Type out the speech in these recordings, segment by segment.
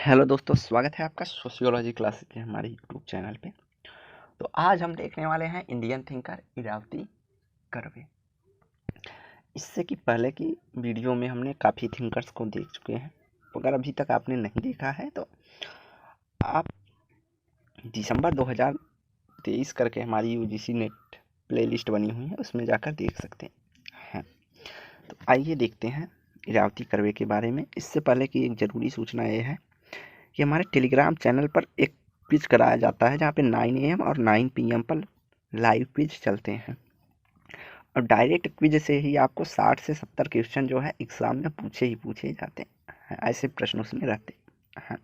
Hello दोस्तों, स्वागत है आपका सोशियोलॉजी क्लासेस के हमारे यूट्यूब चैनल पे। तो आज हम देखने वाले हैं इंडियन थिंकर इरावती कर्वे। इससे कि पहले की वीडियो में हमने काफ़ी थिंकर्स को देख चुके हैं। तो अगर अभी तक आपने नहीं देखा है तो आप दिसंबर 2023 करके हमारी यूजीसी नेट प्लेलिस्ट बनी हुई है, उसमें जाकर देख सकते हैं। तो आइए देखते हैं इरावती कर्वे के बारे में। इससे पहले की एक ज़रूरी सूचना ये है कि हमारे टेलीग्राम चैनल पर एक क्विज कराया जाता है, जहाँ पे 9 AM और 9 PM पर लाइव क्विज चलते हैं। और डायरेक्ट क्विज से ही आपको 60 से 70 क्वेश्चन जो है एग्ज़ाम में पूछे जाते हैं। ऐसे प्रश्न उसमें रहते हैं।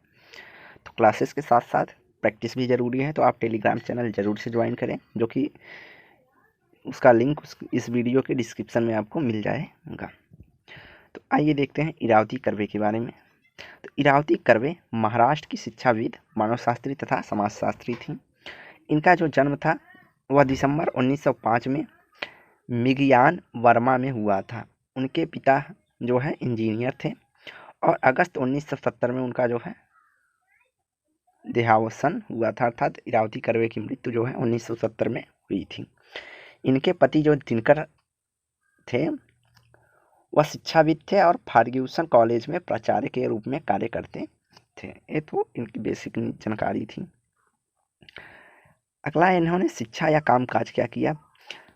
तो क्लासेस के साथ साथ प्रैक्टिस भी ज़रूरी है, तो आप टेलीग्राम चैनल ज़रूर से ज्वाइन करें, जो कि उसका लिंक इस वीडियो के डिस्क्रिप्शन में आपको मिल जाएगा। तो आइए देखते हैं इरावती कर्वे के बारे में। तो इरावती कर्वे महाराष्ट्र की शिक्षाविद, मानवशास्त्री तथा समाजशास्त्री थीं। इनका जो जन्म था वह दिसंबर 1905 में मिगियान वर्मा में हुआ था। उनके पिता जो है इंजीनियर थे और अगस्त 1970 में उनका जो है देहावसान हुआ था, अर्थात इरावती कर्वे की मृत्यु जो है 1970 में हुई थी। इनके पति जो दिनकर थे वह शिक्षाविद थे और फर्ग्यूसन कॉलेज में प्राचार्य के रूप में कार्य करते थे। ये तो इनकी बेसिक जानकारी थी। अगला इन्होंने शिक्षा या कामकाज क्या किया।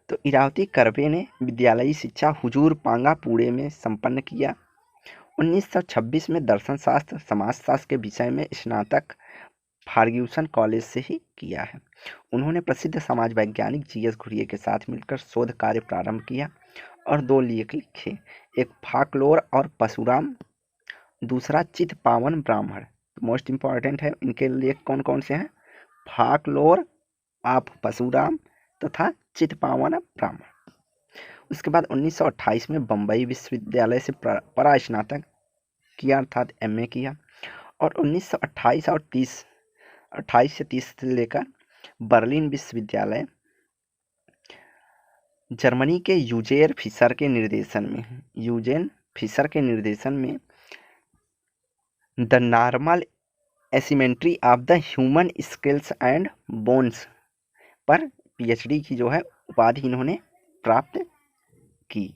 तो इरावती कर्वे ने विद्यालयी शिक्षा हुजूर पांगा पुणे में संपन्न किया। 1926 में दर्शन शास्त्र समाजशास्त्र के विषय में स्नातक फर्ग्यूसन कॉलेज से ही किया है। उन्होंने प्रसिद्ध समाज वैज्ञानिक GS घुरिये के साथ मिलकर शोध कार्य प्रारंभ किया और 2 लेख लिखे, एक फाकलोर और परशुराम, दूसरा चित्पावन ब्राह्मण। मोस्ट इम्पॉर्टेंट है, इनके लेख कौन कौन से हैं? फाकलोर ऑफ परशुराम तथा चित्पावन ब्राह्मण। उसके बाद 1928 में बम्बई विश्वविद्यालय से परास्नातक किया, अर्थात MA किया। और 1928 और 28 से 30 से लेकर बर्लिन विश्वविद्यालय जर्मनी के यूजेन फिशर के निर्देशन में the normal asymmetry of the human scales and bones पर PhD की जो है उपाधि इन्होंने प्राप्त की।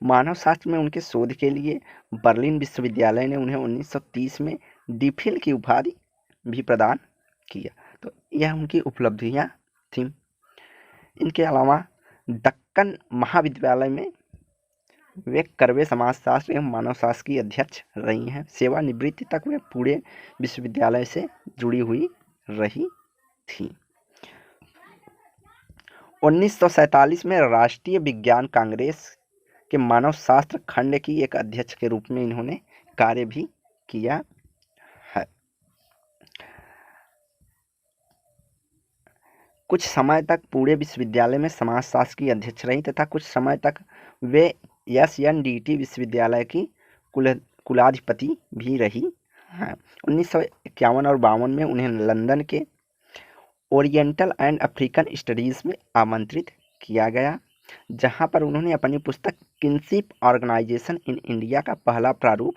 मानव शास्त्र में उनके शोध के लिए बर्लिन विश्वविद्यालय ने उन्हें 1930 में डीफिल की उपाधि भी प्रदान किया। तो यह उनकी उपलब्धियां थीं। इनके अलावा दक्कन महाविद्यालय में वे कर्वे समाजशास्त्र एवं मानवशास्त्र की अध्यक्ष रही हैं। सेवानिवृत्ति तक वे पुणे विश्वविद्यालय से जुड़ी हुई रही थी। 1947 में राष्ट्रीय विज्ञान कांग्रेस के मानवशास्त्र खंड की एक अध्यक्ष के रूप में इन्होंने कार्य भी किया है। कुछ समय तक पुणे विश्वविद्यालय में समाजशास्त्र की अध्यक्ष रही तथा कुछ समय तक वे SNDT विश्वविद्यालय की कुलाधिपति भी रही हैं। 1951 और 52 में उन्हें लंदन के ओरिएंटल एंड अफ्रीकन स्टडीज़ में आमंत्रित किया गया, जहां पर उन्होंने अपनी पुस्तक किनशिप ऑर्गेनाइजेशन इन इंडिया का पहला प्रारूप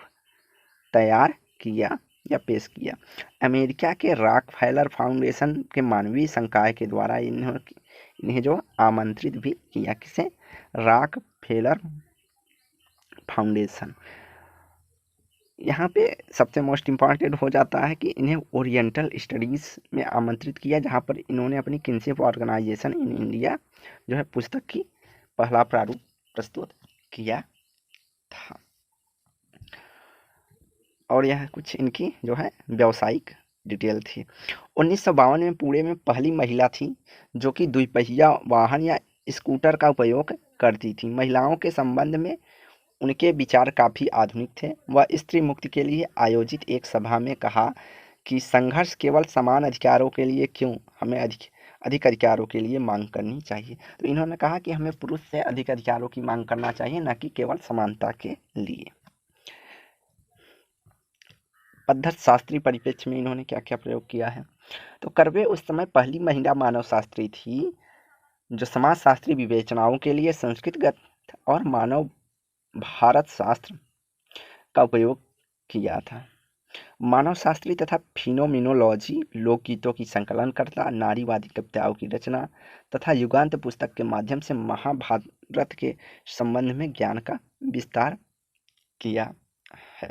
तैयार किया या पेश किया। अमेरिका के रॉकफेलर फाउंडेशन के मानवीय संकाय के द्वारा इन्हें जो आमंत्रित भी किया। किसे? Rockefeller foundation. यहाँ पे सबसे मोस्ट इम्पॉर्टेंट हो जाता है कि इन्हें ओरिएंटल स्टडीज़ में आमंत्रित किया, जहाँ पर इन्होंने अपनी किनशिप ऑर्गेनाइजेशन इन इंडिया जो है पुस्तक की पहला प्रारूप प्रस्तुत किया था। और यह कुछ इनकी जो है व्यावसायिक डिटेल थी। 1952 में पुणे में पहली महिला थी जो कि द्विपहिया वाहन या स्कूटर का उपयोग करती थी। महिलाओं के संबंध में उनके विचार काफ़ी आधुनिक थे। वह स्त्री मुक्ति के लिए आयोजित एक सभा में कहा कि संघर्ष केवल समान अधिकारों के लिए क्यों, हमें अधिक अधिकारों के लिए मांग करनी चाहिए। तो इन्होंने कहा कि हमें पुरुष से अधिक अधिकारों की मांग करना चाहिए, न कि केवल समानता के लिए। पद्धत शास्त्री परिप्रेक्ष्य में इन्होंने क्या क्या प्रयोग किया है। तो कर्वे उस समय पहली महिला मानवशास्त्री थी जो समाजशास्त्री विवेचनाओं के लिए संस्कृतगत और मानव भारत शास्त्र का उपयोग किया था। मानव शास्त्री तथा फिनोमिनोलॉजी, लोकगीतों की संकलनकर्ता, नारीवादी कविताओं की रचना तथा युगांत पुस्तक के माध्यम से महाभारत के संबंध में ज्ञान का विस्तार किया है।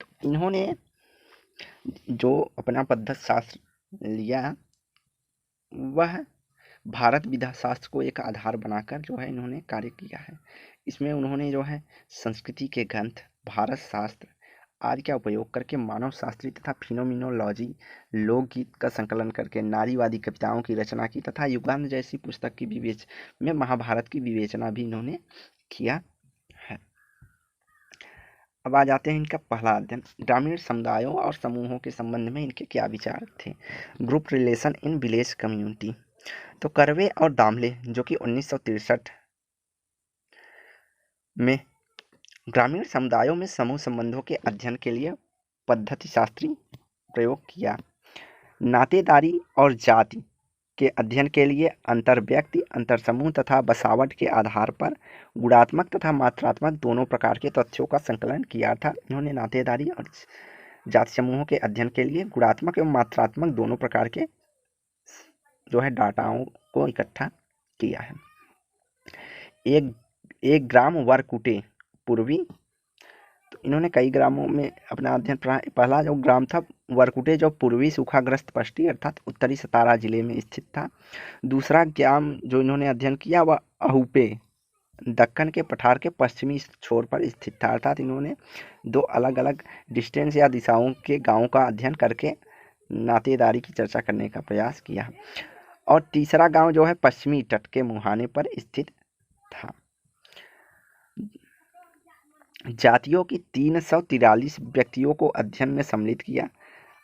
तो इन्होंने जो अपना पद्धत शास्त्र लिया वह भारत विधा शास्त्र को एक आधार बनाकर जो है इन्होंने कार्य किया है। इसमें उन्होंने जो है संस्कृति के ग्रंथ, भारत शास्त्र आदि का उपयोग करके मानव शास्त्री तथा फिनोमिनोलॉजी, लोकगीत का संकलन करके नारीवादी कविताओं की रचना की तथा युगांत जैसी पुस्तक की में महाभारत की विवेचना भी इन्होंने किया है। अब आ जाते हैं इनका पहला अध्ययन, ग्रामीण समुदायों और समूहों के संबंध में इनके क्या विचार थे। Group relation in village community. तो कर्वे और दामले जो कि 1963 में ग्रामीण समुदायों में समूह संबंधों के अध्ययन के लिए पद्धति शास्त्री प्रयोग किया। नातेदारी और जाति के अध्ययन के लिए अंतर्व्यक्ति, अंतरसमूह तथा बसावट के आधार पर गुणात्मक तथा मात्रात्मक दोनों प्रकार के तथ्यों का संकलन किया था। इन्होंने नातेदारी और जाति समूहों के अध्ययन के लिए गुणात्मक एवं मात्रात्मक दोनों प्रकार के जो है डाटाओं को इकट्ठा किया है। एक ग्राम वरकुटे पूर्वी। तो इन्होंने कई ग्रामों में अपना अध्ययन पहला जो ग्राम था वरकुटे जो पूर्वी सूखाग्रस्त पश्चिमी अर्थात उत्तरी सतारा जिले में स्थित था। दूसरा ग्राम जो इन्होंने अध्ययन किया वह अहुपे दक्कन के पठार के पश्चिमी छोर पर स्थित था। अर्थात इन्होंने दो अलग अलग डिस्टेंस या दिशाओं के गांवों का अध्ययन करके नातेदारी की चर्चा करने का प्रयास किया। और तीसरा गांव जो है पश्चिमी तट के मुहाने पर स्थित था। जातियों की 343 व्यक्तियों को अध्ययन में सम्मिलित किया।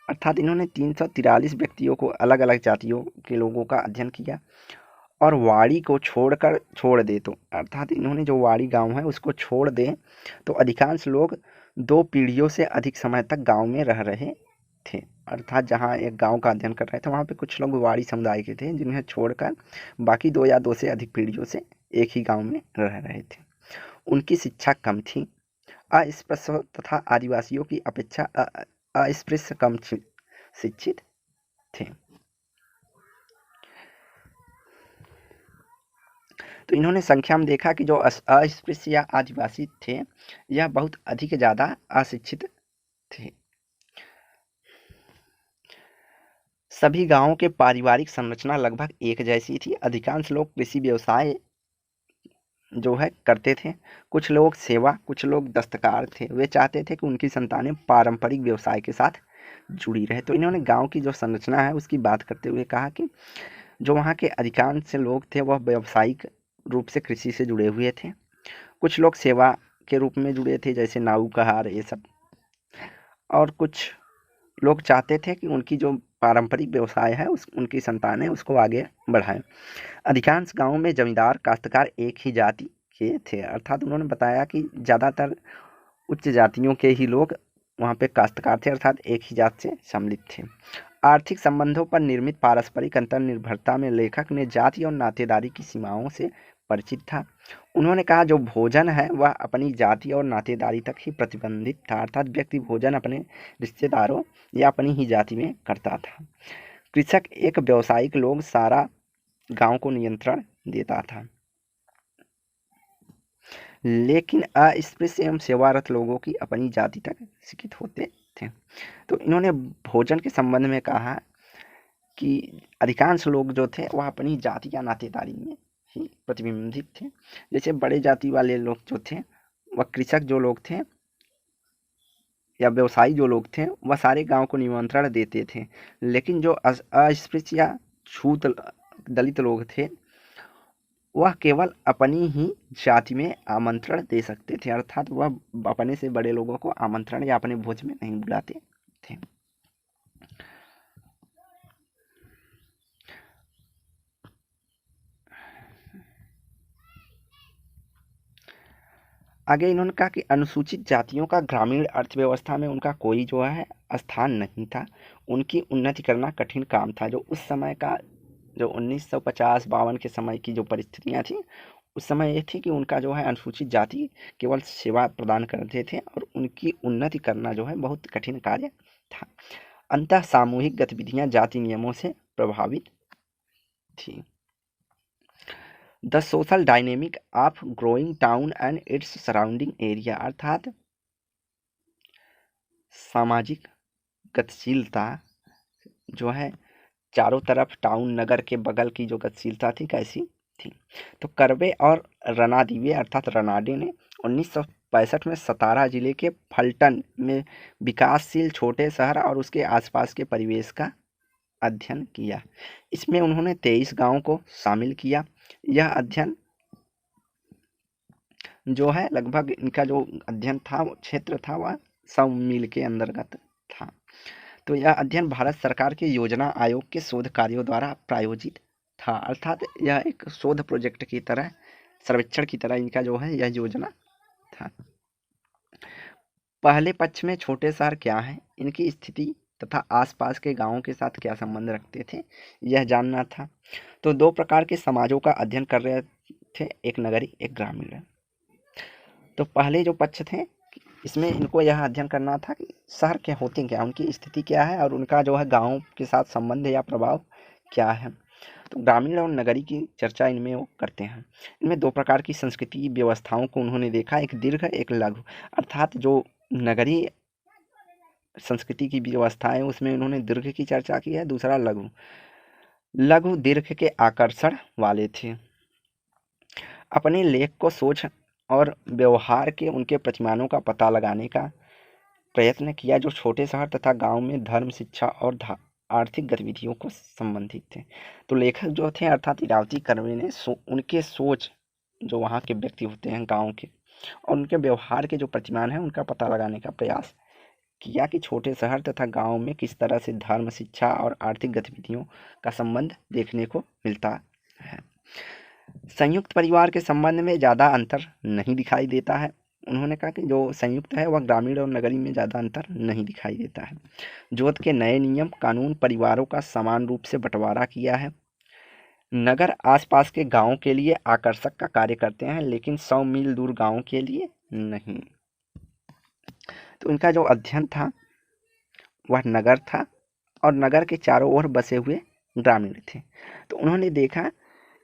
अर्थात इन्होंने 343 व्यक्तियों को अलग अलग जातियों के लोगों का अध्ययन किया। और वाड़ी को छोड़ दे तो अर्थात इन्होंने जो वाड़ी गांव है उसको छोड़ दे तो अधिकांश लोग 2 पीढ़ियों से अधिक समय तक गांव में रह रहे थे। अर्थात जहां एक गांव का अध्ययन कर रहे थे वहां पे कुछ लोग वाड़ी समुदाय के थे जिन्हें छोड़कर बाकी 2 या 2 से अधिक पीढ़ियों से एक ही गांव में रह रहे थे। उनकी शिक्षा कम थी, अस्पृश्य तथा आदिवासियों की अपेक्षा अस्पृश्य कम शिक्षित थे। तो इन्होंने संख्या में देखा कि जो अस्पृश्य या आदिवासी थे यह बहुत अधिक ज़्यादा अशिक्षित थे। सभी गांवों के पारिवारिक संरचना लगभग एक जैसी थी। अधिकांश लोग कृषि व्यवसाय जो है करते थे, कुछ लोग सेवा, कुछ लोग दस्तकार थे। वे चाहते थे कि उनकी संतानें पारंपरिक व्यवसाय के साथ जुड़ी रहे। तो इन्होंने गांव की जो संरचना है उसकी बात करते हुए कहा कि जो वहाँ के अधिकांश लोग थे वह व्यावसायिक रूप से कृषि से जुड़े हुए थे, कुछ लोग सेवा के रूप में जुड़े थे जैसे नाऊ कहार ये सब, और कुछ लोग चाहते थे कि उनकी जो पारंपरिक व्यवसाय है उनकी संतानें उसको आगे बढ़ाएं। अधिकांश गांवों में जमींदार काश्तकार एक ही जाति के थे। अर्थात उन्होंने बताया कि ज़्यादातर उच्च जातियों के ही लोग वहाँ पे काश्तकार थे, अर्थात एक ही जात से सम्मिलित थे। आर्थिक संबंधों पर निर्मित पारस्परिक अंतर्निर्भरता में लेखक ने जाति और नातेदारी की सीमाओं से परिचित था। उन्होंने कहा जो भोजन है वह अपनी जाति और नातेदारी तक ही प्रतिबंधित था। अर्थात व्यक्ति भोजन अपने रिश्तेदारों या अपनी ही जाति में करता था। कृषक एक व्यावसायिक लोग सारा गांव को नियंत्रण देता था, लेकिन अस्पृश्य एवं सेवारत लोगों की अपनी जाति तक सीमित होते थे। तो इन्होंने भोजन के संबंध में कहा कि अधिकांश लोग जो थे वह अपनी जाति या नातेदारी में ही प्रतिबिंबित थे। जैसे बड़े जाति वाले लोग जो थे वह कृषक जो लोग थे या व्यवसायी जो लोग थे वह सारे गांव को निमंत्रण देते थे, लेकिन जो अस्पृश्य या छूत दलित लोग थे वह केवल अपनी ही जाति में आमंत्रण दे सकते थे। अर्थात वह अपने से बड़े लोगों को आमंत्रण या अपने भोज में नहीं बुलाते थे। आगे इन्होंने कहा कि अनुसूचित जातियों का ग्रामीण अर्थव्यवस्था में उनका कोई जो है स्थान नहीं था। उनकी उन्नति करना कठिन काम था। जो उस समय का जो 1950-52 के समय की जो परिस्थितियां थी उस समय ये थी कि उनका जो है अनुसूचित जाति केवल सेवा प्रदान करते थे और उनकी उन्नति करना जो है बहुत कठिन कार्य था। अंततः सामूहिक गतिविधियां जाति नियमों से प्रभावित थी। The social dynamic of growing town and its surrounding area, अर्थात सामाजिक गतिशीलता जो है चारों तरफ टाउन नगर के बगल की जो गतिशीलता थी कैसी थी। तो कर्वे और रनादिवे अर्थात रनाडे ने 1965 में सतारा जिले के फलटन में विकासशील छोटे शहर और उसके आसपास के परिवेश का अध्ययन किया। इसमें उन्होंने 23 गांवों को शामिल किया। यह अध्ययन जो है लगभग इनका जो अध्ययन था क्षेत्र था वह 100 मील के अंतर्गत था। तो यह अध्ययन भारत सरकार के योजना आयोग के शोध कार्यों द्वारा प्रायोजित था, अर्थात यह एक शोध प्रोजेक्ट की तरह सर्वेक्षण की तरह इनका जो है यह योजना था। पहले पक्ष में छोटे शहर क्या हैं, इनकी स्थिति तथा आसपास के गांवों के साथ क्या संबंध रखते थे, यह जानना था। तो दो प्रकार के समाजों का अध्ययन कर रहे थे, एक नगरी एक ग्रामीण। तो पहले जो पक्ष थे इसमें इनको यह अध्ययन करना था कि शहर क्या होते क्या, उनकी स्थिति क्या है और उनका जो है गांव के साथ संबंध या प्रभाव क्या है। तो ग्रामीण और नगरी की चर्चा इनमें वो करते हैं। इनमें दो प्रकार की संस्कृति व्यवस्थाओं को उन्होंने देखा, एक दीर्घ एक लघु, अर्थात जो नगरी संस्कृति की व्यवस्था है उसमें उन्होंने दीर्घ की चर्चा की है, दूसरा लघु। लघु दीर्घ के आकर्षण वाले थे। अपने लेख को सोच और व्यवहार के उनके प्रतिमानों का पता लगाने का प्रयत्न किया जो छोटे शहर तथा गांव में धर्म शिक्षा और आर्थिक गतिविधियों को संबंधित थे। तो लेखक जो थे अर्थात इरावती कर्वे ने उनके सोच जो वहाँ के व्यक्ति होते हैं गांव के और उनके व्यवहार के जो प्रतिमान हैं उनका पता लगाने का प्रयास किया कि छोटे शहर तथा गांव में किस तरह से धर्म शिक्षा और आर्थिक गतिविधियों का संबंध देखने को मिलता है। संयुक्त परिवार के संबंध में ज़्यादा अंतर नहीं दिखाई देता है। उन्होंने कहा कि जो संयुक्त है वह ग्रामीण और नगरी में ज़्यादा अंतर नहीं दिखाई देता है। जोत के नए नियम कानून परिवारों का समान रूप से बंटवारा किया है। नगर आसपास के गांवों के लिए आकर्षक का कार्य करते हैं लेकिन 100 मील दूर गांवों के लिए नहीं। तो इनका जो अध्ययन था वह नगर था और नगर के चारों ओर बसे हुए ग्रामीण थे। तो उन्होंने देखा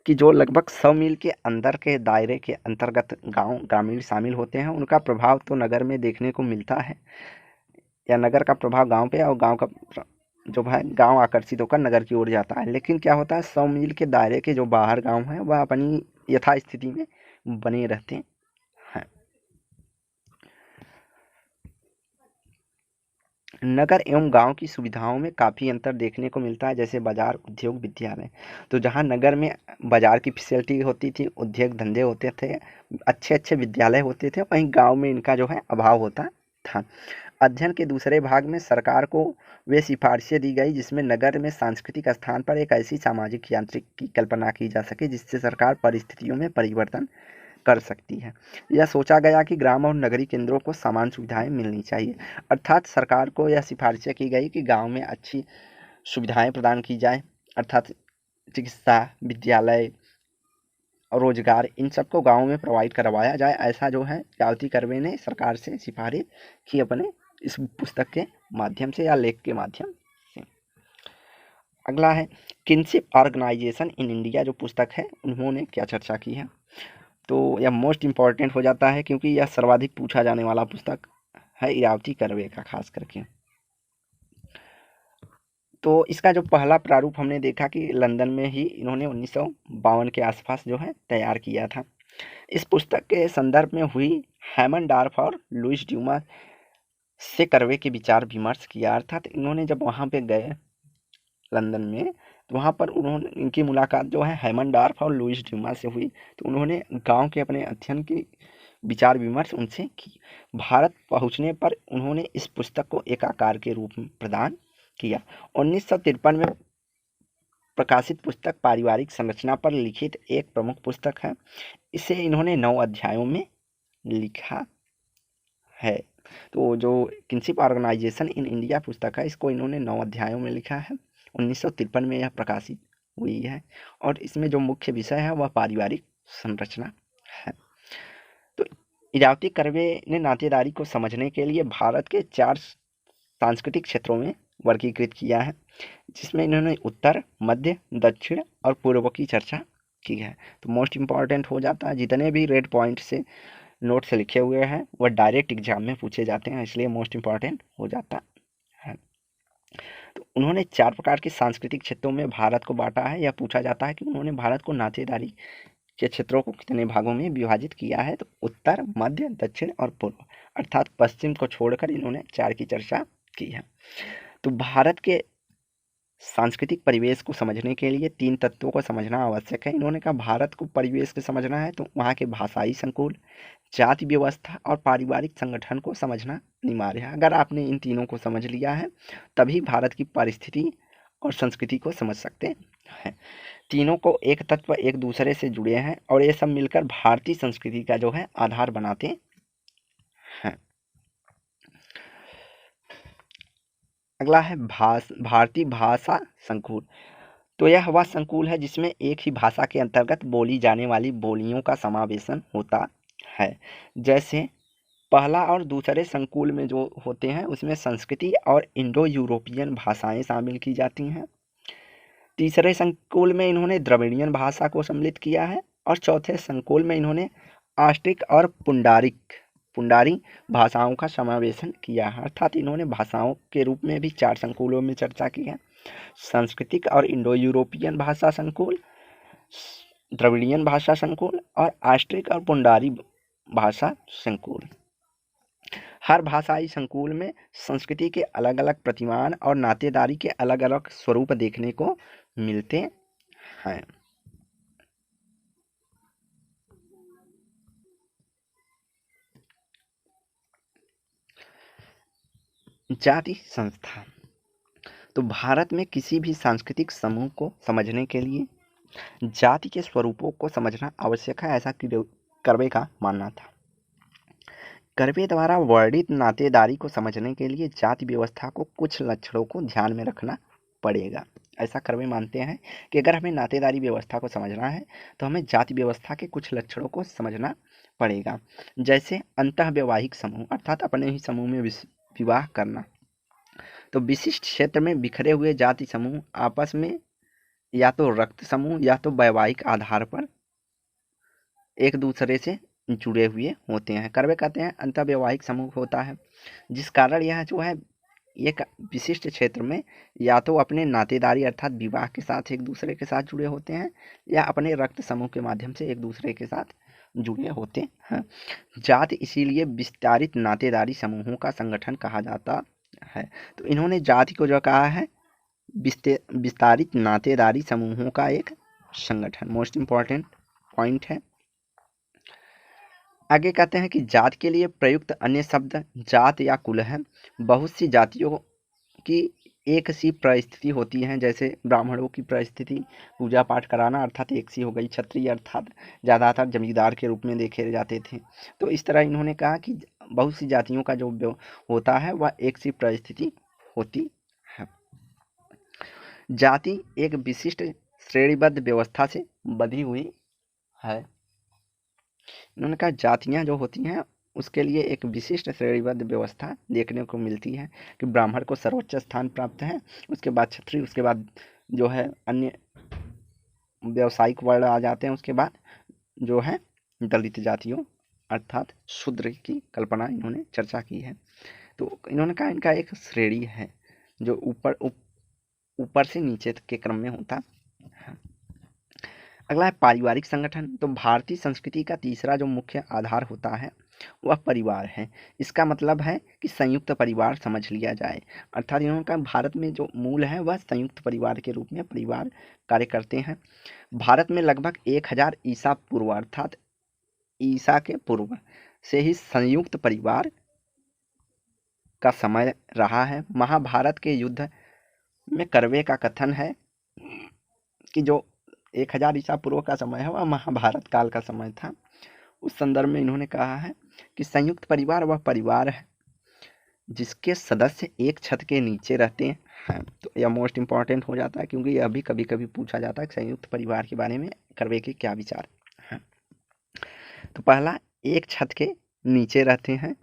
कि जो लगभग 100 मील के अंदर के दायरे के अंतर्गत गांव ग्रामीण शामिल होते हैं उनका प्रभाव तो नगर में देखने को मिलता है, या नगर का प्रभाव गांव पे और गांव का जो है गांव आकर्षित होकर नगर की ओर जाता है। लेकिन क्या होता है 100 मील के दायरे के जो बाहर गांव हैं वह अपनी यथास्थिति में बने रहते हैं। नगर एवं गांव की सुविधाओं में काफ़ी अंतर देखने को मिलता है, जैसे बाजार उद्योग विद्यालय। तो जहां नगर में बाजार की फैसिलिटी होती थी, उद्योग धंधे होते थे, अच्छे अच्छे विद्यालय होते थे, वहीं गांव में इनका जो है अभाव होता था। अध्ययन के दूसरे भाग में सरकार को वे सिफारिशें दी गई जिसमें नगर में सांस्कृतिक स्थान पर एक ऐसी सामाजिक यांत्रिक की कल्पना की जा सके जिससे सरकार परिस्थितियों में परिवर्तन कर सकती है। यह सोचा गया कि ग्राम और नगरीय केंद्रों को समान सुविधाएं मिलनी चाहिए, अर्थात सरकार को यह सिफारिशें की गई कि गांव में अच्छी सुविधाएं प्रदान की जाए, अर्थात चिकित्सा विद्यालय और रोजगार इन सबको गांव में प्रोवाइड करवाया जाए। ऐसा जो है इरावती कर्वे ने सरकार से सिफारिश की अपने इस पुस्तक के माध्यम से या लेख के माध्यम से। अगला है किनशिप ऑर्गेनाइजेशन इन इंडिया, जो पुस्तक है उन्होंने क्या चर्चा की है। तो यह मोस्ट इम्पॉर्टेंट हो जाता है क्योंकि यह सर्वाधिक पूछा जाने वाला पुस्तक है इरावती कर्वे का खास करके। तो इसका जो पहला प्रारूप हमने देखा कि लंदन में ही इन्होंने 1952 के आसपास जो है तैयार किया था। इस पुस्तक के संदर्भ में हुई हैमनडॉर्फ और लुईस ड्यूमा से कर्वे के विचार विमर्श किया, अर्थात इन्होंने जब वहाँ पे गए लंदन में तो वहाँ पर उन्होंने इनकी मुलाकात जो है हैमनडॉर्फ और लुईस ड्यूमा से हुई। तो उन्होंने गांव के अपने अध्ययन की विचार विमर्श उनसे की। भारत पहुँचने पर उन्होंने इस पुस्तक को एक आकार के रूप में प्रदान किया। 1953 में प्रकाशित पुस्तक पारिवारिक संरचना पर लिखित एक प्रमुख पुस्तक है। इसे इन्होंने 9 अध्यायों में लिखा है। तो जो किनशिप ऑर्गेनाइजेशन इन इंडिया पुस्तक है इसको इन्होंने 9 अध्यायों में लिखा है। 1953 में यह प्रकाशित हुई है और इसमें जो मुख्य विषय है वह पारिवारिक संरचना है। तो इरावती कर्वे ने नातेदारी को समझने के लिए भारत के 4 सांस्कृतिक क्षेत्रों में वर्गीकृत किया है, जिसमें इन्होंने उत्तर, मध्य, दक्षिण और पूर्व की चर्चा की है। तो मोस्ट इम्पॉर्टेंट हो जाता है, जितने भी रेड पॉइंट से नोट से लिखे हुए हैं वह डायरेक्ट एग्जाम में पूछे जाते हैं, इसलिए मोस्ट इम्पॉर्टेंट हो जाता है। तो उन्होंने 4 प्रकार के सांस्कृतिक क्षेत्रों में भारत को बांटा है। यह पूछा जाता है कि उन्होंने भारत को नातेदारी के क्षेत्रों को कितने भागों में विभाजित किया है। तो उत्तर, मध्य, दक्षिण और पूर्व, अर्थात पश्चिम को छोड़कर इन्होंने 4 की चर्चा की है। तो भारत के सांस्कृतिक परिवेश को समझने के लिए 3 तत्वों को समझना आवश्यक है। इन्होंने कहा भारत को परिवेश को समझना है तो वहाँ के भाषाई संकुल, जाति व्यवस्था और पारिवारिक संगठन को समझना अनिवार्य है। अगर आपने इन तीनों को समझ लिया है तभी भारत की परिस्थिति और संस्कृति को समझ सकते हैं। तीनों को एक तत्व एक दूसरे से जुड़े हैं और ये सब मिलकर भारतीय संस्कृति का जो है आधार बनाते हैं। अगला है भारतीय भाषा संकुल। तो यह वह संकुल है जिसमें एक ही भाषा के अंतर्गत बोली जाने वाली बोलियों का समावेशन होता है। जैसे पहला और दूसरे संकुल में जो होते हैं उसमें संस्कृति और इंडो यूरोपियन भाषाएं शामिल की जाती हैं। तीसरे संकुल में इन्होंने द्रविड़ियन भाषा को सम्मिलित किया है और चौथे संकुल में इन्होंने आस्ट्रिक और पुंडारी भाषाओं का समावेशन किया है। अर्थात इन्होंने भाषाओं के रूप में भी 4 संकुलों में चर्चा की है। सांस्कृतिक और इंडो यूरोपियन भाषा संकुल, द्रविड़ियन भाषा संकुल और आस्ट्रिक और पुंडारी भाषा संकुल। हर भाषाई संकुल में संस्कृति के अलग अलग प्रतिमान और नातेदारी के अलग अलग स्वरूप देखने को मिलते हैं। जाति संस्था। तो भारत में किसी भी सांस्कृतिक समूह को समझने के लिए जाति के स्वरूपों को समझना आवश्यक है, ऐसा कर्वे का मानना था। कर्वे द्वारा वर्णित नातेदारी को समझने के लिए जाति व्यवस्था को कुछ लक्षणों को ध्यान में रखना पड़ेगा। ऐसा कर्वे मानते हैं कि अगर हमें नातेदारी व्यवस्था को समझना है तो हमें जाति व्यवस्था के कुछ लक्षणों को समझना पड़ेगा। जैसे अंतःवैवाहिक समूह, अर्थात अपने ही समूह में विवाह करना। तो विशिष्ट क्षेत्र में बिखरे हुए जाति समूह आपस में या तो रक्त समूह या तो वैवाहिक आधार पर एक दूसरे से जुड़े हुए होते हैं। कर्वे कहते हैं अंतःवैवाहिक समूह होता है जिस कारण यह जो है एक विशिष्ट क्षेत्र में या तो अपने नातेदारी अर्थात विवाह के साथ एक दूसरे के साथ जुड़े होते हैं या अपने रक्त समूह के माध्यम से एक दूसरे के साथ जुड़े होते हैं। जाति इसीलिए विस्तारित नातेदारी समूहों का संगठन कहा जाता है। तो इन्होंने जाति को जो कहा है विस्तारित नातेदारी समूहों का एक संगठन, मोस्ट इम्पॉर्टेंट पॉइंट है। आगे कहते हैं कि जात के लिए प्रयुक्त अन्य शब्द जात या कुल है। बहुत सी जातियों की एक सी परिस्थिति होती है, जैसे ब्राह्मणों की परिस्थिति पूजा पाठ कराना अर्थात एक सी हो गई। क्षत्रिय अर्थात ज़्यादातर जमींदार के रूप में देखे जाते थे। तो इस तरह इन्होंने कहा कि बहुत सी जातियों का जो होता है वह एक सी परिस्थिति होती है। जाति एक विशिष्ट श्रेणीबद्ध व्यवस्था से बंधी हुई है। इन्होंने कहा जातियाँ जो होती हैं उसके लिए एक विशिष्ट श्रेणीबद्ध व्यवस्था देखने को मिलती है कि ब्राह्मण को सर्वोच्च स्थान प्राप्त है, उसके बाद क्षत्रिय, उसके बाद जो है अन्य व्यावसायिक वर्ण आ जाते हैं, उसके बाद जो है दलित जातियों अर्थात शूद्र की कल्पना इन्होंने चर्चा की है। तो इन्होंने कहा इनका एक श्रेणी है जो ऊपर से नीचे के क्रम में होता है। अगला है पारिवारिक संगठन। तो भारतीय संस्कृति का तीसरा जो मुख्य आधार होता है वह परिवार है। इसका मतलब है कि संयुक्त परिवार समझ लिया जाए। अर्थात इन्होंने कहा भारत में जो मूल है वह संयुक्त परिवार के रूप में परिवार कार्य करते हैं। भारत में लगभग 1000 ईसा पूर्व अर्थात ईसा के पूर्व से ही संयुक्त परिवार का समय रहा है। महाभारत के युद्ध में कर्वे का कथन है कि जो 1000 ईसा पूर्व का समय है वह महाभारत काल का समय था। उस संदर्भ में इन्होंने कहा है कि संयुक्त परिवार वह परिवार है जिसके सदस्य एक छत के नीचे रहते हैं। तो यह मोस्ट इम्पॉर्टेंट हो जाता है क्योंकि यह भी कभी कभी पूछा जाता है कि संयुक्त परिवार के बारे में कर्वे के क्या विचार हैं। तो पहला, एक छत के नीचे रहते हैं,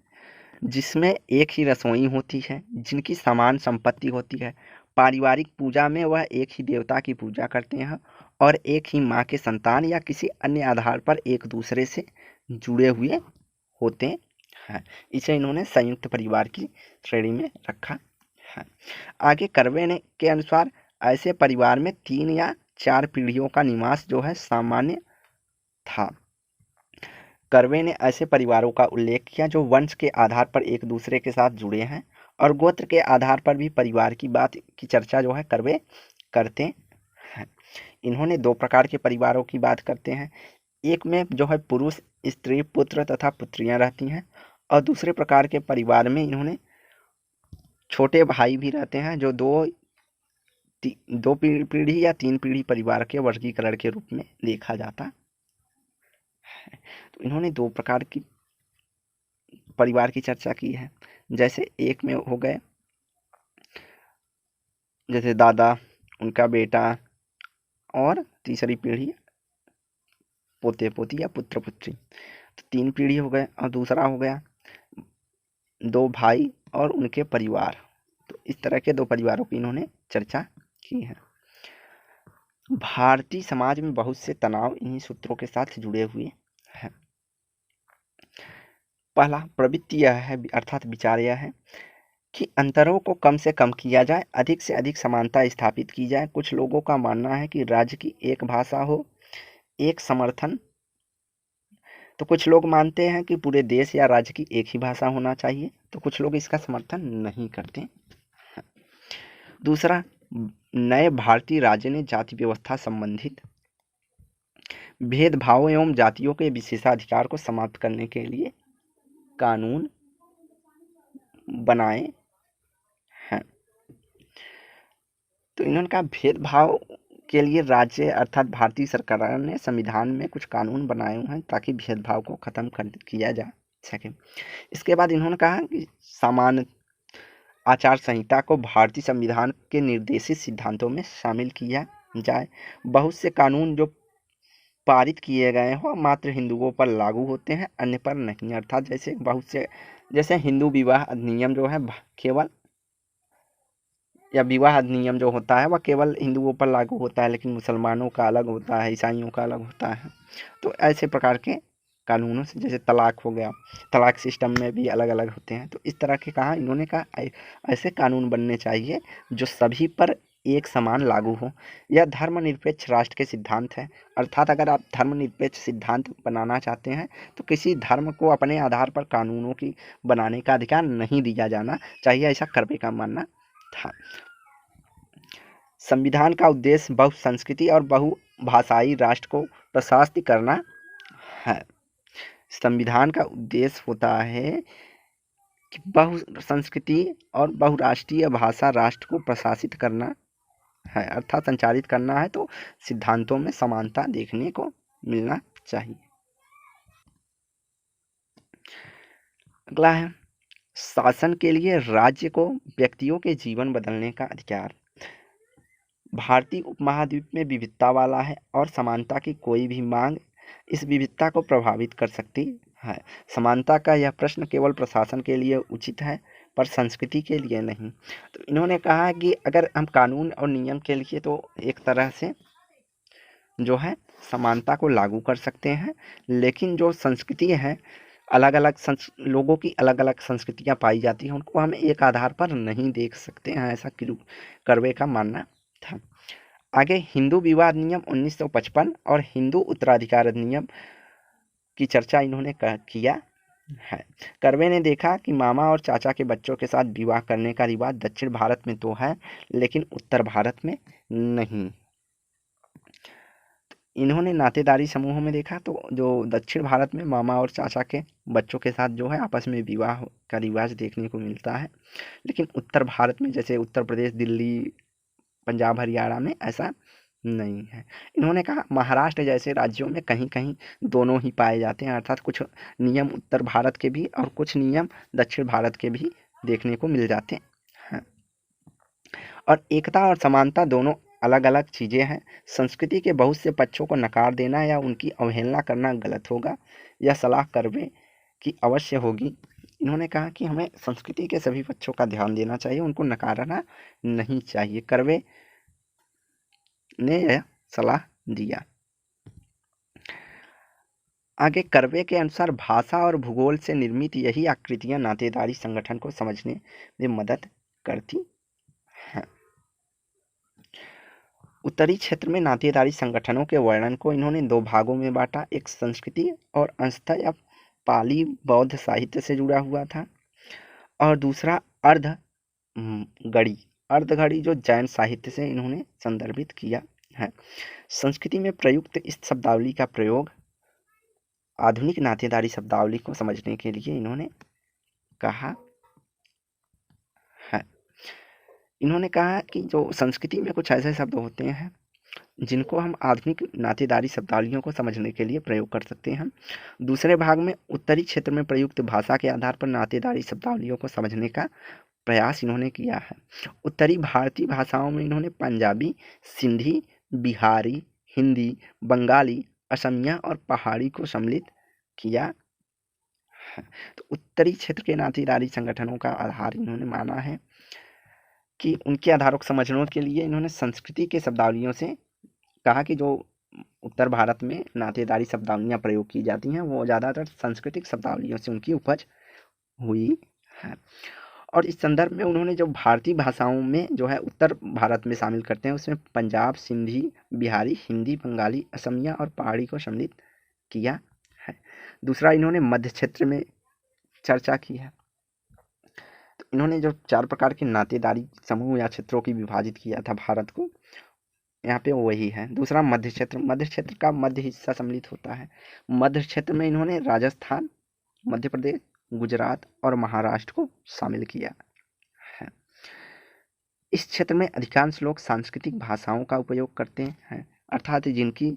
जिसमें एक ही रसोई होती है, जिनकी समान संपत्ति होती है। पारिवारिक पूजा में वह एक ही देवता की पूजा करते हैं और एक ही माँ के संतान या किसी अन्य आधार पर एक दूसरे से जुड़े हुए होते हैं। इसे इन्होंने संयुक्त परिवार की श्रेणी में रखा है। आगे कर्वे ने के अनुसार ऐसे परिवार में 3 या 4 पीढ़ियों का निवास जो है सामान्य था। कर्वे ने ऐसे परिवारों का उल्लेख किया जो वंश के आधार पर एक दूसरे के साथ जुड़े हैं और गोत्र के आधार पर भी परिवार की बात की चर्चा जो है कर्वे करते हैं। इन्होंने 2 प्रकार के परिवारों की बात करते हैं। एक में जो है पुरुष, स्त्री, पुत्र तथा पुत्रियां रहती हैं और दूसरे प्रकार के परिवार में इन्होंने छोटे भाई भी रहते हैं, जो दो पीढ़ी या 3 पीढ़ी परिवार के वर्गीकरण के रूप में देखा जाता है। तो इन्होंने 2 प्रकार की परिवार की चर्चा की है। जैसे एक में हो गए जैसे दादा, उनका बेटा और तीसरी पीढ़ी पोते पोती या पुत्र पुत्री, तो 3 पीढ़ी हो गए। और दूसरा हो गया 2 भाई और उनके परिवार, तो इस तरह के 2 परिवारों की इन्होंने चर्चा की है। भारतीय समाज में बहुत से तनाव इन्हीं सूत्रों के साथ जुड़े हुए हैं। पहला प्रवृत्ति यह है, अर्थात विचार यह है कि अंतरों को कम से कम किया जाए, अधिक से अधिक समानता स्थापित की जाए। कुछ लोगों का मानना है कि राज्य की एक भाषा हो, एक समर्थन। तो कुछ लोग मानते हैं कि पूरे देश या राज्य की एक ही भाषा होना चाहिए, तो कुछ लोग इसका समर्थन नहीं करते। दूसरा, नए भारतीय राज्य ने जाति व्यवस्था संबंधित भेदभाव एवं जातियों के विशेषाधिकार को समाप्त करने के लिए कानून बनाए हैं। तो इन्होंने कहा भेदभाव के लिए राज्य अर्थात भारतीय सरकार ने संविधान में कुछ कानून बनाए हुए हैं ताकि भेदभाव को खत्म किया जा सके। इसके बाद इन्होंने कहा कि सामान्य आचार संहिता को भारतीय संविधान के निर्देशित सिद्धांतों में शामिल किया जाए। बहुत से कानून जो पारित किए गए हो मात्र हिंदुओं पर लागू होते हैं, अन्य पर नहीं। अर्थात जैसे हिंदू विवाह अधिनियम जो है केवल, या विवाह अधिनियम जो होता है वह केवल हिंदुओं पर लागू होता है, लेकिन मुसलमानों का अलग होता है, ईसाइयों का अलग होता है। तो ऐसे प्रकार के कानूनों से, जैसे तलाक हो गया, तलाक सिस्टम में भी अलग अलग होते हैं। तो इस तरह के कहा इन्होंने कहा ऐसे कानून बनने चाहिए जो सभी पर एक समान लागू हो। यह धर्मनिरपेक्ष राष्ट्र के सिद्धांत है। अर्थात अगर आप धर्मनिरपेक्ष सिद्धांत बनाना चाहते हैं तो किसी धर्म को अपने आधार पर कानूनों की बनाने का अधिकार नहीं दिया जाना चाहिए, ऐसा कर्वे का मानना था। संविधान का उद्देश्य बहुसंस्कृति और बहुभाषाई राष्ट्र को प्रशासित करना है। संविधान का उद्देश्य होता है कि बहुसंस्कृति और बहुराष्ट्रीय भाषा राष्ट्र को प्रशासित करना है, अर्थात संचालित करना है। तो सिद्धांतों में समानता देखने को मिलना चाहिए। अगला है शासन के लिए राज्य को व्यक्तियों के जीवन बदलने का अधिकार। भारतीय उपमहाद्वीप में विविधता वाला है और समानता की कोई भी मांग इस विविधता को प्रभावित कर सकती है। समानता का यह प्रश्न केवल प्रशासन के लिए उचित है, पर संस्कृति के लिए नहीं। तो इन्होंने कहा कि अगर हम कानून और नियम के लिए तो एक तरह से जो है समानता को लागू कर सकते हैं, लेकिन जो संस्कृति है, अलग अलग लोगों की अलग अलग संस्कृतियाँ पाई जाती हैं, उनको हम एक आधार पर नहीं देख सकते हैं, ऐसा कर्वे का मानना था। आगे हिंदू विवाह अधिनियम 1955 और हिंदू उत्तराधिकार अधिनियम की चर्चा इन्होंने किया है। कर्वे ने देखा कि मामा और चाचा के बच्चों के साथ विवाह करने का रिवाज दक्षिण भारत में तो है, लेकिन उत्तर भारत में नहीं। इन्होंने नातेदारी समूहों में देखा तो जो दक्षिण भारत में मामा और चाचा के बच्चों के साथ जो है आपस में विवाह का रिवाज देखने को मिलता है, लेकिन उत्तर भारत में जैसे उत्तर प्रदेश, दिल्ली, पंजाब, हरियाणा में ऐसा नहीं है। इन्होंने कहा महाराष्ट्र जैसे राज्यों में कहीं कहीं दोनों ही पाए जाते हैं, अर्थात कुछ नियम उत्तर भारत के भी और कुछ नियम दक्षिण भारत के भी देखने को मिल जाते हैं। और एकता और समानता दोनों अलग अलग चीज़ें हैं। संस्कृति के बहुत से पक्षों को नकार देना या उनकी अवहेलना करना गलत होगा। यह सलाह कर्वे की अवश्य होगी। इन्होंने कहा कि हमें संस्कृति के सभी पक्षों का ध्यान देना चाहिए, उनको नकारना नहीं चाहिए। कर्वे ने यह सलाह दिया। आगे कर्वे के अनुसार भाषा और भूगोल से निर्मित यही आकृतियां नातेदारी संगठन को समझने में मदद करती हैं। उत्तरी क्षेत्र में नातेदारी संगठनों के वर्णन को इन्होंने दो भागों में बांटा। एक संस्कृति और अंशतः या पाली बौद्ध साहित्य से जुड़ा हुआ था, और दूसरा अर्धघड़ी जो जैन साहित्य से इन्होंने संदर्भित किया है। संस्कृति में प्रयुक्त इस शब्दावली का प्रयोग आधुनिक नातेदारी शब्दावली को समझने के लिए इन्होंने कहा है। इन्होंने कहा कि जो संस्कृति में कुछ ऐसे शब्द होते हैं जिनको हम आधुनिक नातेदारी शब्दावलियों को समझने के लिए प्रयोग कर सकते हैं। दूसरे भाग में उत्तरी क्षेत्र में प्रयुक्त भाषा के आधार पर नातेदारी शब्दावलियों को समझने का प्रयास इन्होंने किया है। उत्तरी भारतीय भाषाओं में इन्होंने पंजाबी, सिंधी, बिहारी, हिंदी, बंगाली, असमिया और पहाड़ी को सम्मिलित किया है। तो उत्तरी क्षेत्र के नातेदारी संगठनों का आधार इन्होंने माना है कि उनके आधारों को समझने के लिए इन्होंने संस्कृति के शब्दावलियों से कहा कि जो उत्तर भारत में नातेदारी शब्दावलियाँ प्रयोग की जाती हैं वो ज़्यादातर सांस्कृतिक शब्दावलियों से उनकी उपज हुई है। और इस संदर्भ में उन्होंने जो भारतीय भाषाओं में जो है उत्तर भारत में शामिल करते हैं उसमें पंजाब, सिंधी, बिहारी, हिंदी, बंगाली, असमिया और पहाड़ी को सम्मिलित किया है। दूसरा इन्होंने मध्य क्षेत्र में चर्चा की है। तो इन्होंने जो 4 प्रकार के नातेदारी समूह या क्षेत्रों की विभाजित किया था भारत को, यहाँ पे वही है। दूसरा मध्य क्षेत्र का मध्य हिस्सा सम्मिलित होता है। मध्य क्षेत्र में इन्होंने राजस्थान, मध्य प्रदेश, गुजरात और महाराष्ट्र को शामिल किया है। इस क्षेत्र में अधिकांश लोग सांस्कृतिक भाषाओं का उपयोग करते हैं, अर्थात जिनकी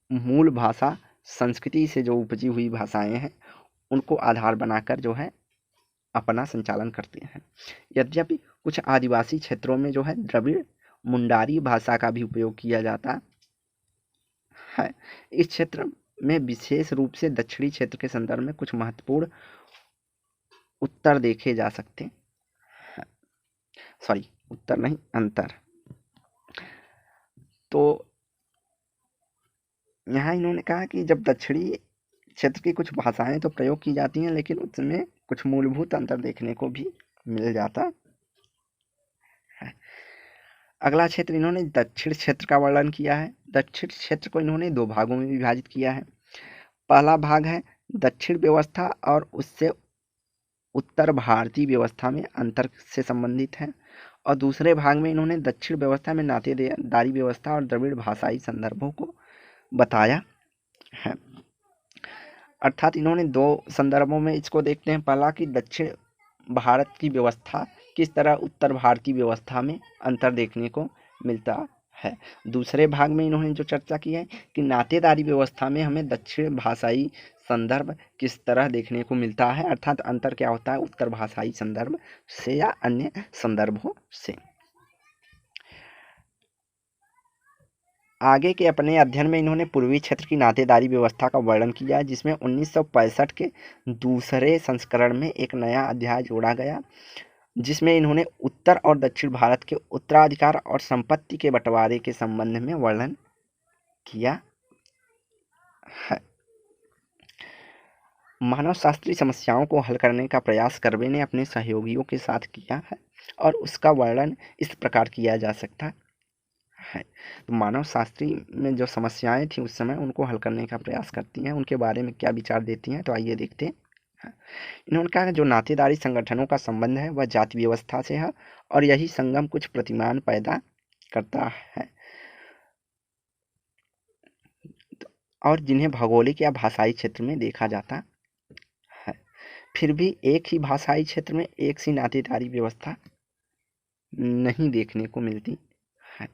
मूल भाषा संस्कृति से जो उपजी हुई भाषाएं हैं उनको आधार बनाकर जो है अपना संचालन करते हैं। यद्यपि कुछ आदिवासी क्षेत्रों में जो है द्रविड़ मुंडारी भाषा का भी उपयोग किया जाता है। इस क्षेत्र में विशेष रूप से दक्षिणी क्षेत्र के संदर्भ में कुछ महत्वपूर्ण उत्तर देखे जा सकते हैं। उत्तर नहीं, अंतर। तो यहाँ इन्होंने कहा कि जब दक्षिणी क्षेत्र की कुछ भाषाएं तो प्रयोग की जाती हैं लेकिन उसमें कुछ मूलभूत अंतर देखने को भी मिल जाता है। अगला क्षेत्र इन्होंने दक्षिण क्षेत्र का वर्णन किया है। दक्षिण क्षेत्र को इन्होंने 2 भागों में विभाजित किया है। पहला भाग है दक्षिण व्यवस्था और उससे उत्तर भारतीय व्यवस्था में अंतर से संबंधित है, और दूसरे भाग में इन्होंने दक्षिण व्यवस्था में नातेदारी व्यवस्था और द्रविड़ भाषाई संदर्भों को बताया है। अर्थात इन्होंने 2 संदर्भों में इसको देखते हैं। पहला कि दक्षिण भारत की व्यवस्था किस तरह उत्तर भारतीय व्यवस्था में अंतर देखने को मिलता है। दूसरे भाग में इन्होंने जो चर्चा की है कि नातेदारी व्यवस्था में हमें दक्षिण भाषाई संदर्भ किस तरह देखने को मिलता है, अर्थात अंतर क्या होता है उत्तर भाषाई संदर्भ से या अन्य संदर्भों से। आगे के अपने अध्ययन में इन्होंने पूर्वी क्षेत्र की नातेदारी व्यवस्था का वर्णन किया है, जिसमें 1965 के दूसरे संस्करण में एक नया अध्याय जोड़ा गया, जिसमें इन्होंने उत्तर और दक्षिण भारत के उत्तराधिकार और संपत्ति के बंटवारे के संबंध में वर्णन किया है। मानव शास्त्रीय समस्याओं को हल करने का प्रयास कर्वे ने अपने सहयोगियों के साथ किया है और उसका वर्णन इस प्रकार किया जा सकता है। तो मानव शास्त्री में जो समस्याएं थी उस समय उनको हल करने का प्रयास करती हैं, उनके बारे में क्या विचार देती हैं, तो आइए देखते हैं। इन्होंने कहा जो नातेदारी संगठनों का संबंध है वह जाति व्यवस्था से है और यही संगम कुछ प्रतिमान पैदा करता है और जिन्हें भौगोलिक या भाषाई क्षेत्र में देखा जाता है। फिर भी एक ही भाषाई क्षेत्र में एक सी नातेदारी व्यवस्था नहीं देखने को मिलती है।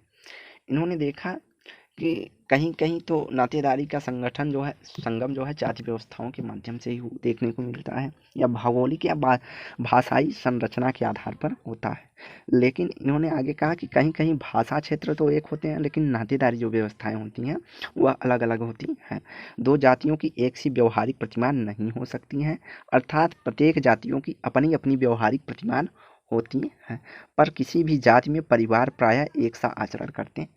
इन्होंने देखा कि कहीं कहीं तो नातेदारी का संगम जो है जाति व्यवस्थाओं के माध्यम से ही देखने को मिलता है, या भौगोलिक या भाषाई संरचना के आधार पर होता है। लेकिन इन्होंने आगे कहा कि कहीं कहीं भाषा क्षेत्र तो एक होते हैं, लेकिन नातेदारी जो व्यवस्थाएं होती हैं वह अलग अलग होती हैं। दो जातियों की एक सी व्यवहारिक प्रतिमान नहीं हो सकती हैं, अर्थात प्रत्येक जातियों की अपनी अपनी व्यवहारिक प्रतिमान होती हैं, पर किसी भी जाति में परिवार प्रायः एक सा आचरण करते हैं।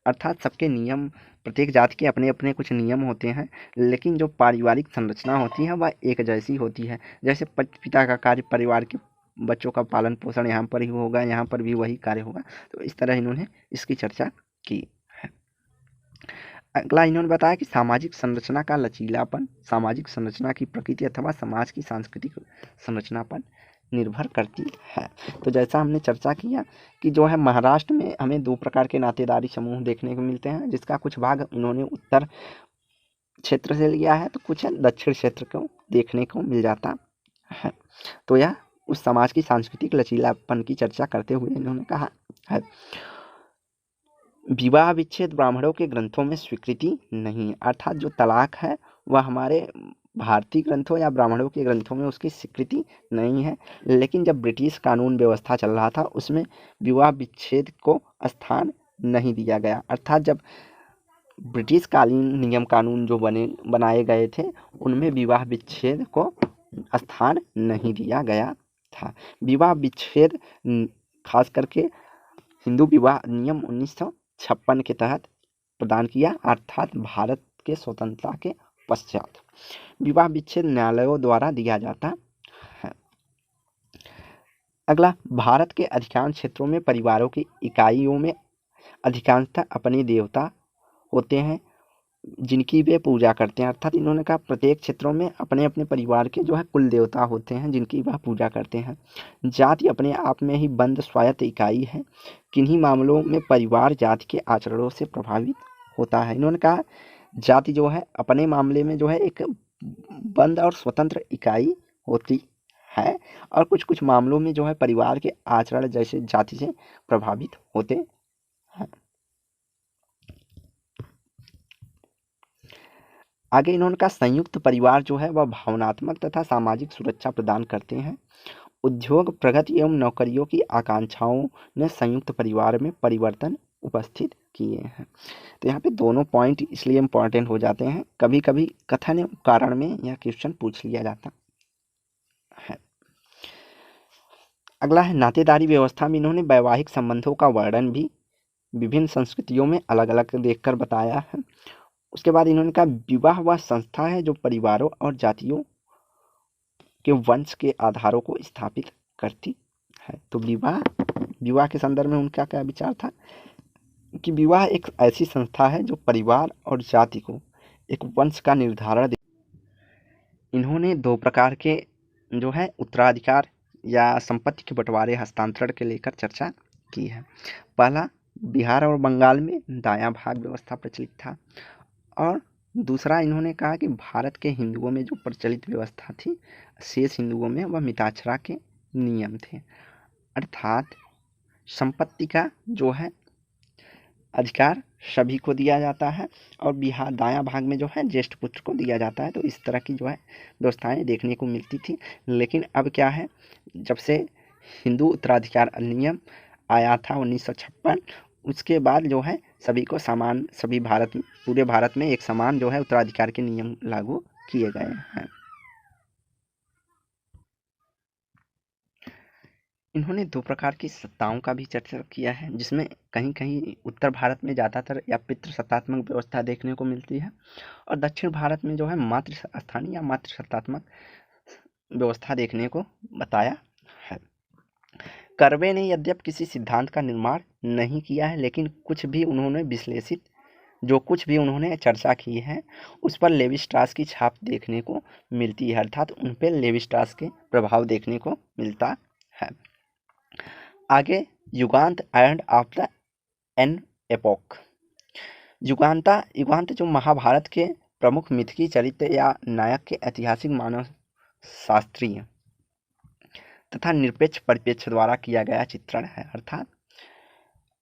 अर्थात सबके नियम, प्रत्येक जाति के अपने अपने कुछ नियम होते हैं, लेकिन जो पारिवारिक संरचना होती है वह एक जैसी होती है। जैसे पिता का कार्य परिवार के बच्चों का पालन पोषण यहाँ पर ही होगा, यहाँ पर भी वही कार्य होगा। तो इस तरह इन्होंने इसकी चर्चा की है। अगला इन्होंने बताया कि सामाजिक संरचना का लचीलापन सामाजिक संरचना की प्रकृति अथवा समाज की सांस्कृतिक संरचना पर निर्भर करती है। तो जैसा हमने चर्चा किया कि जो है महाराष्ट्र में हमें दो प्रकार के नातेदारी समूह देखने को मिलते हैं, जिसका कुछ भाग इन्होंने उत्तर क्षेत्र से लिया है, तो कुछ दक्षिण क्षेत्र को देखने को मिल जाता है। तो यह उस समाज की सांस्कृतिक लचीलापन की चर्चा करते हुए इन्होंने कहा है, विवाह विच्छेद ब्राह्मणों के ग्रंथों में स्वीकृति नहीं, अर्थात जो तलाक है वह हमारे भारतीय ग्रंथों या ब्राह्मणों के ग्रंथों में उसकी स्वीकृति नहीं है। लेकिन जब ब्रिटिश कानून व्यवस्था चल रहा था उसमें विवाह विच्छेद को स्थान नहीं दिया गया, अर्थात जब ब्रिटिश कालीन नियम कानून जो बनाए गए थे उनमें विवाह विच्छेद को स्थान नहीं दिया गया था। विवाह विच्छेद खास करके हिंदू विवाह नियम 1956 के तहत प्रदान किया, अर्थात भारत के स्वतंत्रता के पश्चात विवाह विच्छेद न्यायालयों द्वारा दिया जाता है। अगला, भारत के अधिकांश क्षेत्रों में परिवारों की इकाइयों में अधिकांशतः अपने देवता होते हैं जिनकी वे पूजा करते हैं, अर्थात इन्होंने कहा प्रत्येक क्षेत्रों में अपने अपने परिवार के जो है कुल देवता होते हैं जिनकी वह पूजा करते हैं। जाति अपने आप में ही बंद स्वायत्त इकाई है, किन्हीं मामलों में परिवार जाति के आचरणों से प्रभावित होता है। इन्होंने कहा जाति जो है अपने मामले में जो है एक बंद और स्वतंत्र इकाई होती है, और कुछ कुछ मामलों में जो है परिवार के आचरण जैसे जाति से प्रभावित होते हैं। आगे इन्होंने कहा संयुक्त परिवार जो है वह भावनात्मक तथा सामाजिक सुरक्षा प्रदान करते हैं। उद्योग प्रगति एवं नौकरियों की आकांक्षाओं ने संयुक्त परिवार में परिवर्तन उपस्थित किए हैं। तो यहाँ पे दोनों पॉइंट इसलिए इम्पोर्टेंट हो जाते हैं, कभी कभी कथन एवं कारण में यह क्वेश्चन पूछ लिया जाता है। अगला है नातेदारी व्यवस्था में इन्होंने वैवाहिक संबंधों का वर्णन भी विभिन्न संस्कृतियों में अलग अलग देखकर बताया है। उसके बाद इन्होंने कहा विवाह वह संस्था है जो परिवारों और जातियों के वंश के आधारों को स्थापित करती है। तो विवाह के संदर्भ में उनका क्या विचार था कि विवाह एक ऐसी संस्था है जो परिवार और जाति को एक वंश का निर्धारण दे। इन्होंने दो प्रकार के जो है उत्तराधिकार या संपत्ति के बंटवारे हस्तांतरण के लेकर चर्चा की है। पहला, बिहार और बंगाल में दायां भाग व्यवस्था प्रचलित था, और दूसरा इन्होंने कहा कि भारत के हिंदुओं में जो प्रचलित व्यवस्था थी शेष हिंदुओं में वह मिताक्षरा के नियम थे, अर्थात संपत्ति का जो है अधिकार सभी को दिया जाता है और बिहार दायां भाग में जो है ज्येष्ठ पुत्र को दिया जाता है। तो इस तरह की जो है व्यवस्थाएं देखने को मिलती थी। लेकिन अब क्या है, जब से हिंदू उत्तराधिकार अधिनियम आया था 1956, उसके बाद जो है सभी को समान, पूरे भारत में एक समान जो है उत्तराधिकार के नियम लागू किए गए हैं। इन्होंने दो प्रकार की सत्ताओं का भी चर्चा किया है, जिसमें कहीं कहीं उत्तर भारत में ज़्यादातर या पितृसत्तात्मक व्यवस्था देखने को मिलती है, और दक्षिण भारत में जो है मातृ स्थानीय या मातृसत्तात्मक व्यवस्था देखने को बताया है। कर्वे ने यद्यप किसी सिद्धांत का निर्माण नहीं किया है, लेकिन जो कुछ भी उन्होंने चर्चा की है उस पर लेवी स्ट्रास की छाप देखने को मिलती है, अर्थात उन पर लेवी स्ट्रास के प्रभाव देखने को मिलता है। आगे, Yuganta end of the an epoch. Yuganta जो महाभारत के प्रमुख मिथकी चरित्र या नायक के ऐतिहासिक मानव शास्त्रीय तथा निरपेक्ष परिप्रेक्ष्य द्वारा किया गया चित्रण है, अर्थात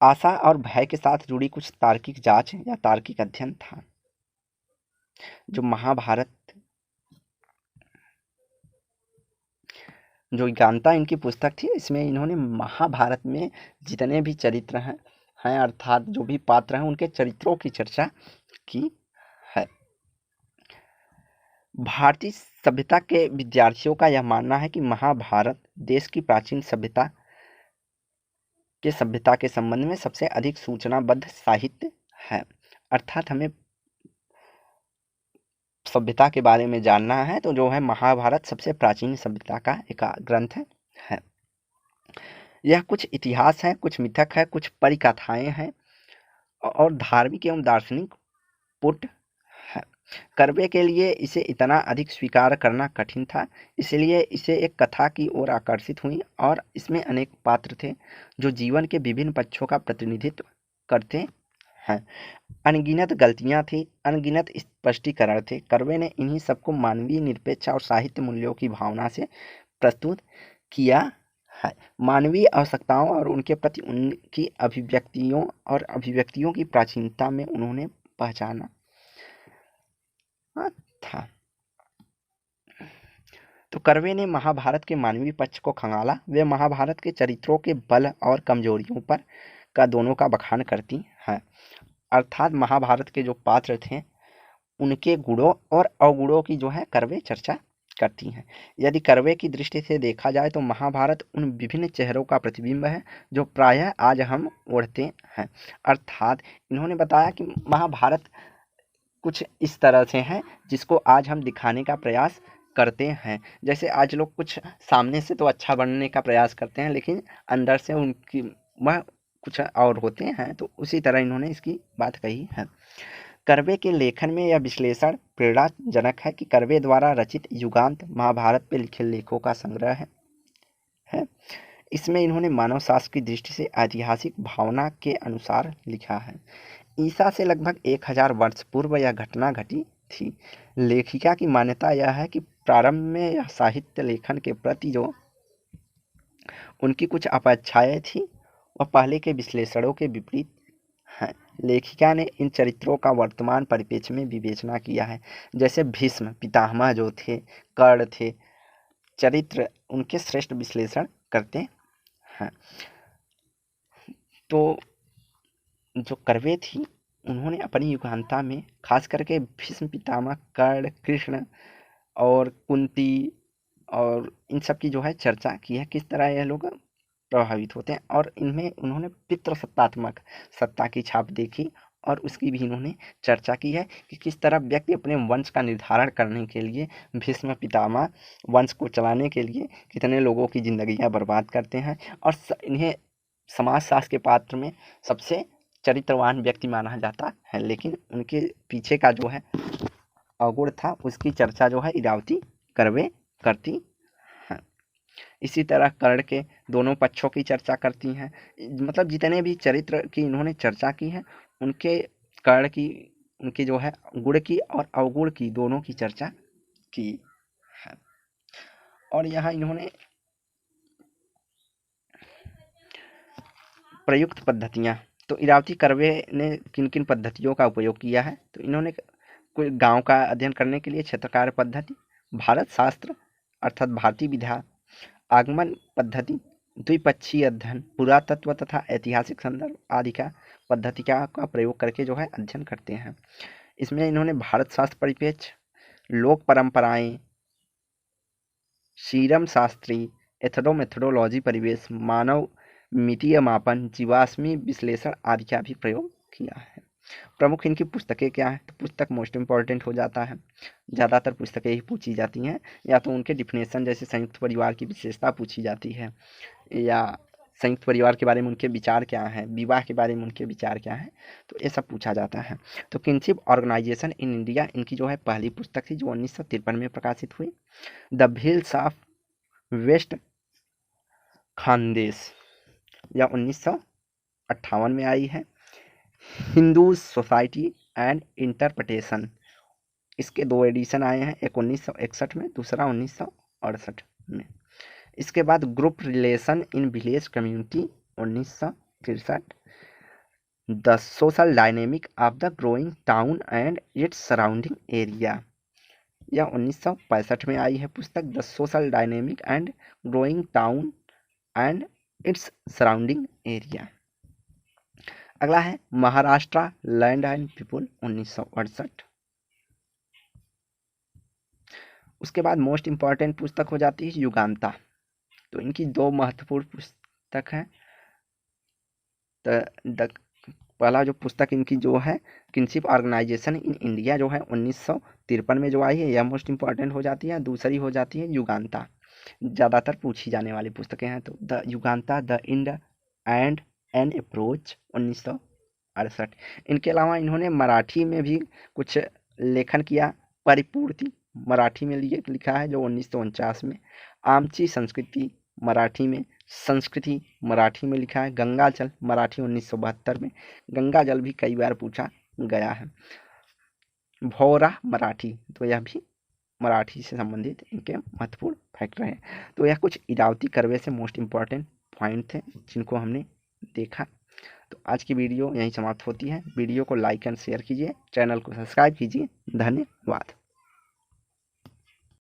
आशा और भय के साथ जुड़ी कुछ तार्किक जांच या तार्किक अध्ययन था। जो महाभारत, जो ज्ञानता इनकी पुस्तक थी, इसमें इन्होंने महाभारत में जितने भी चरित्र हैं अर्थात जो भी पात्र हैं उनके चरित्रों की चर्चा की है। भारतीय सभ्यता के विद्यार्थियों का यह मानना है कि महाभारत देश की प्राचीन सभ्यता के संबंध में सबसे अधिक सूचनाबद्ध साहित्य है। अर्थात हमें सभ्यता के बारे में जानना है तो जो है महाभारत सबसे प्राचीन सभ्यता का एक ग्रंथ है। यह कुछ इतिहास है, कुछ मिथक है, कुछ परिकथाएं हैं और धार्मिक एवं दार्शनिक पुट है। कर्वे के लिए इसे इतना अधिक स्वीकार करना कठिन था, इसलिए इसे एक कथा की ओर आकर्षित हुई और इसमें अनेक पात्र थे जो जीवन के विभिन्न पक्षों का प्रतिनिधित्व करते हैं। अनगिनत गलतियां थी, अनगिनत स्पष्टीकरण थे। कर्वे ने इन्हीं सबको मानवीय, निरपेक्ष और साहित्य मूल्यों की भावना से प्रस्तुत किया है। मानवीय आवश्यकताओं और उनके प्रति उनकी अभिव्यक्तियों की प्राचीनता में उन्होंने पहचाना था। तो कर्वे ने महाभारत के मानवीय पक्ष को खंगाला। वे महाभारत के चरित्रों के बल और कमजोरियों पर का दोनों का बखान करती हैं। अर्थात महाभारत के जो पात्र थे उनके गुणों और अवगुणों की जो है कर्वे चर्चा करती हैं। यदि कर्वे की दृष्टि से देखा जाए तो महाभारत उन विभिन्न चेहरों का प्रतिबिंब है जो प्रायः आज हम ओढ़ते हैं। अर्थात इन्होंने बताया कि महाभारत कुछ इस तरह से है जिसको आज हम दिखाने का प्रयास करते हैं। जैसे आज लोग कुछ सामने से तो अच्छा बनने का प्रयास करते हैं लेकिन अंदर से उनकी वह कुछ और होते हैं, तो उसी तरह इन्होंने इसकी बात कही है। कर्वे के लेखन में यह विश्लेषण प्रेरणाजनक है कि कर्वे द्वारा रचित युगांत महाभारत पे लिखे लेखों का संग्रह है। इसमें इन्होंने मानव शास्त्र की दृष्टि से ऐतिहासिक भावना के अनुसार लिखा है। ईसा से लगभग 1000 वर्ष पूर्व यह घटना घटी थी। लेखिका की मान्यता यह है कि प्रारंभ में यह साहित्य लेखन के प्रति जो उनकी कुछ अपेक्षाएं थी वह पहले के विश्लेषणों के विपरीत हैं। लेखिका ने इन चरित्रों का वर्तमान परिप्रेक्ष्य में विवेचना किया है। जैसे भीष्म पितामह जो थे, कर्ण थे, चरित्र उनके श्रेष्ठ विश्लेषण करते हैं। तो जो कर्वे थी उन्होंने अपनी युगांता में खास करके भीष्म पितामह, कर्ण, कृष्ण और कुंती और इन सब की जो है चर्चा की है, किस तरह यह लोग प्रभावित होते हैं और इनमें उन्होंने पितृसत्तात्मक सत्ता की छाप देखी और उसकी भी इन्होंने चर्चा की है कि किस तरह व्यक्ति अपने वंश का निर्धारण करने के लिए भीष्म पितामह वंश को चलाने के लिए कितने लोगों की जिंदगियां बर्बाद करते हैं और इन्हें समाजशास्त्र के पात्र में सबसे चरित्रवान व्यक्ति माना जाता है, लेकिन उनके पीछे का जो है अवगुण था उसकी चर्चा जो है इरावती कर्वे करती हैं। इसी तरह कर्ण के दोनों पक्षों की चर्चा करती हैं। मतलब जितने भी चरित्र की इन्होंने चर्चा की है उनके कर्ण की, उनकी जो है गुण की और अवगुण की दोनों की चर्चा की है। और यहाँ इन्होंने प्रयुक्त पद्धतियाँ, तो इरावती कर्वे ने किन किन पद्धतियों का उपयोग किया है, तो इन्होंने कोई गांव का अध्ययन करने के लिए क्षेत्रकार पद्धति, भारत शास्त्र अर्थात भारतीय विधा, आगमन पद्धति, द्विपक्षीय अध्ययन, पुरातत्व तथा ऐतिहासिक संदर्भ आदि का पद्धति का प्रयोग करके जो है अध्ययन करते हैं। इसमें इन्होंने भारत शास्त्र परिप्रेक्ष्य, लोक परंपराएं, सीरम शास्त्री, एथनोमेथोडोलॉजी परिवेश, मानव मितीय मापन, जीवाश्मी विश्लेषण आदि का भी प्रयोग किया है। प्रमुख इनकी पुस्तकें क्या हैं, तो पुस्तक मोस्ट इम्पॉर्टेंट हो जाता है। ज़्यादातर पुस्तकें ही पूछी जाती हैं, या तो उनके डिफिनेशन जैसे संयुक्त परिवार की विशेषता पूछी जाती है, या संयुक्त परिवार के बारे में उनके विचार क्या हैं, विवाह के बारे में उनके विचार क्या हैं, तो ये सब पूछा जाता है। तो किनशिप ऑर्गेनाइजेशन इन इंडिया इनकी जो है पहली पुस्तक थी जो 1953 में प्रकाशित हुई। The hills of west Khandesh या 1958 में आई है। हिंदू सोसाइटी एंड इंटरप्रिटेशन, इसके 2 एडिशन आए हैं, एक 1961 में, दूसरा 1968 में। इसके बाद group relation in village community 1963, the social dynamic of the growing town and its surrounding area. यह 1965 में आई है पुस्तक the social dynamic and growing town and its surrounding area. अगला है महाराष्ट्र लैंड एंड पीपुल 1968। उसके बाद मोस्ट इंपॉर्टेंट पुस्तक हो जाती है युगांता। तो इनकी दो महत्वपूर्ण पुस्तक हैं। पहला जो पुस्तक इनकी जो है किनशिप ऑर्गेनाइजेशन इन इंडिया जो है 1953 में जो आई है, यह मोस्ट इंपॉर्टेंट हो जाती है। दूसरी हो जाती है युगांता, ज़्यादातर पूछी जाने वाली पुस्तकें हैं। तो the Yuganta the end and an approach 1968। इनके अलावा इन्होंने मराठी में भी कुछ लेखन किया। परिपूर्ति मराठी में लिखा है जो 1949 में। आमची संस्कृति मराठी में, संस्कृति मराठी में लिखा है। गंगा जल मराठी 1972 में। गंगा जल भी कई बार पूछा गया है। भौरा मराठी, तो यह भी मराठी से संबंधित इनके महत्वपूर्ण फैक्टर हैं। तो यह कुछ इरावती करवे से मोस्ट इम्पॉर्टेंट पॉइंट थे जिनको हमने देखा। तो आज की वीडियो यहीं समाप्त होती है। वीडियो को लाइक एंड शेयर कीजिए, चैनल को सब्सक्राइब कीजिए। धन्यवाद।